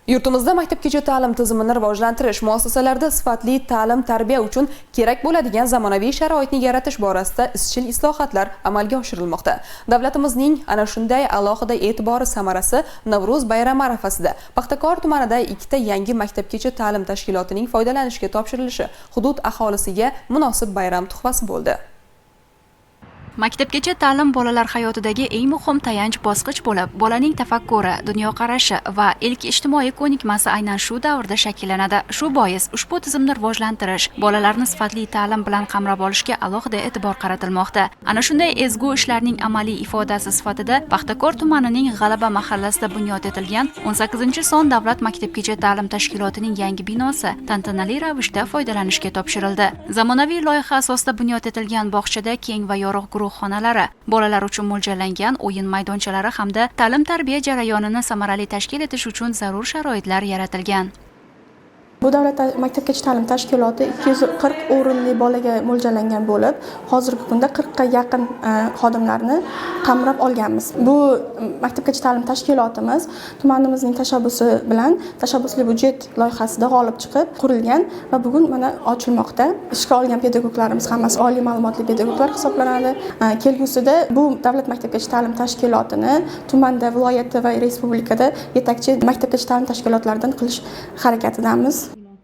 Yurtimizda maktabgacha ta'lim tizimini rivojlantirish, muassasalarda sifatli ta'lim-tarbiya uchun kerak bo'ladigan zamonaviy sharoitni yaratish borasida izchil islohotlar amalga oshirilmoqda. Davlatimizning ana shunday alohida e'tibori samarasi Navro'z bayrami arafasida Paxtakor tumanida ikkita yangi maktabgacha ta'lim tashkilotining foydalanishga topshirilishi hudud aholisiga munosib bayram tuhfasi bo'ldi. Maktabgacha ta'lim bolalar hayotidagi eng muhim tayanch bosqich bo'lib, bolaning tafakkuri, dunyoqarashi va ilk ijtimoiy ko'nikmasi aynan shu davrda shakllanadi. Shu bois ushbu tizimni rivojlantirish, bolalarni sifatli ta'lim bilan qamrab olishga alohida e'tibor qaratilmoqda. Ana shunday ezgu ishlarning amaliy ifodasi sifatida Paxtakor tumanining G'alaba mahallasida bunyod etilgan 18-son davlat maktabgacha ta'lim tashkilotining yangi binosi tantanali ravishda foydalanishga topshirildi. Zamonaviy loyiha asosida bunyod etilgan bog'chada keng va yorug' xonalari, bolalar uchun mo'ljallangan o'yin maydonchalari hamda ta'lim-tarbiya jarayonini samarali tashkil etish uchun zarur sharoitlar yaratilgan. Bu davlat maktabgacha ta'lim tashkiloti 240 o'rinli bolaga mo'ljallangan bo'lib, hozirgi kunda 40 ga yaqin xodimlarni qamrab olganmiz. Bu maktabgacha ta'lim tashkilotimiz tumanimizning tashabbusi bilan tashabbusli budjet loyihasida g'olib chiqib qurilgan va bugun mana ochilmoqda. Ishga olgan pedagoglarimiz hammasi oliy ma'lumotli pedagoglar hisoblanadi. Kelgusida bu davlat maktabgacha ta'lim tashkilotini tumanda, viloyatda va respublikada yetakchi maktabgacha ta'lim tashkilotlaridan qilish harakatidamiz.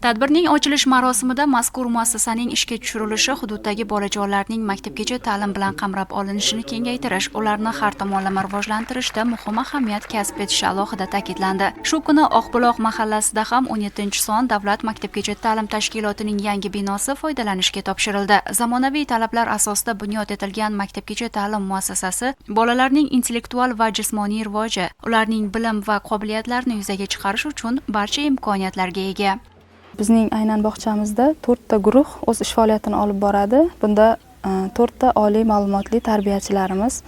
Tadbirning ochilish marosimida mazkur muassasaning ishga tushirilishi hududdagi bolajonlarning maktabgacha ta'lim bilan qamrab olinishini kengaytirish, ularni har tomonlama rivojlantirishda muhim ahamiyat kasb etishi alohida ta'kidlandi. Shu kuni Oqbuloq mahallasida ham 17-son davlat maktabgacha ta'lim tashkilotining yangi binosi foydalanishga topshirildi. Zamonaviy talablar asosida bunyod etilgan maktabgacha ta'lim muassasasi bolalarning intellektual va jismoniy rivoji, ularning bilim va qobiliyatlarini yuzaga chiqarish uchun barcha imkoniyatlarga ega. Bizning aynan bog'chamizda 4 ta guruh o'z ish faoliyatini olib boradi. Bunda 4 ta oliy ma'lumotli tarbiyachilarimiz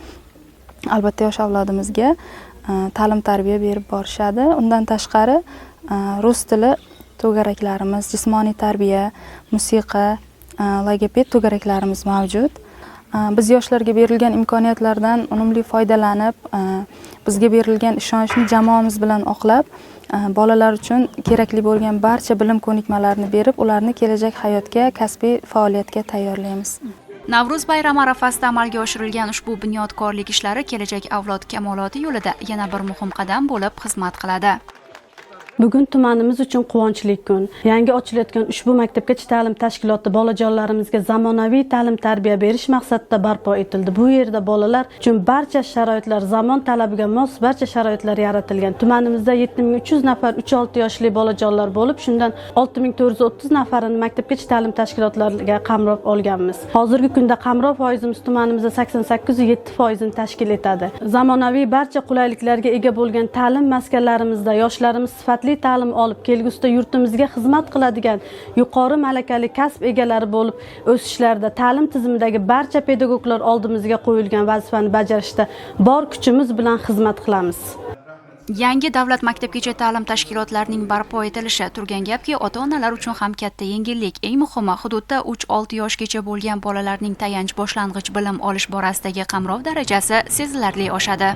albatta yosh avlodimizga ta'lim-tarbiya berib borishadi. Undan tashqari rus tili to'garaklarimiz, jismoniy tarbiya, musiqa, logoped to'garaklarimiz mavjud. Biz yoshlarga berilgan imkoniyatlardan unumli foydalanib, bizga berilgan ishonchni jamoamiz bilan oqlab, bolalar uchun kerakli bo'lgan barcha bilim ko'nikmalarini berib, ularni kelajak hayotga, kasbiy faoliyatga tayyorlaymiz. Navro'z bayrami arafasida amalga oshirilgan ushbu bunyodkorlik ishlari kelajak avlod kamoloti yo'lida yana bir muhim qadam bo'lib xizmat qiladi. Bugun tumanimiz uchun quvonchli kun. Yangi ochilayotgan ushbu maktabgacha ta'lim tashkiloti bolajonlarimizga zamonaviy ta'lim-tarbiya berish maqsadida barpo etildi. Bu yerda bolalar uchun barcha sharoitlar, zamon talabiga mos barcha sharoitlar yaratilgan. Tumanimizda 7300 nafar 3-6 yoshli bolajonlar bo'lib, shundan 6430 nafarini maktabgacha ta'lim tashkilotlariga qamrab olganmiz. Hozirgi kunda qamrov foizimiz tumanimizda 88.7% ni tashkil etadi. Zamonaviy barcha qulayliklarga ega bo'lgan ta'lim maskanlarimizda yoshlarimiz sifatli ta'lim olib, kelgusida yurtimizga xizmat qiladigan yuqori malakali kasb egalari bo'lib o'sishlarida ta'lim tizimidagi barcha pedagoglar oldimizga qo'yilgan vazifani bajarishda bor kuchimiz bilan xizmat qilamiz. Yangi davlat maktabgacha ta'lim tashkilotlarining barpo etilishi turgan gapki, ota-onalar uchun ham katta yengillik. Eng muhimi, hududda 3-6 yoshgacha bo'lgan bolalarning tayanch boshlang'ich bilim olish borasidagi qamrov darajasi sezilarli oshadi.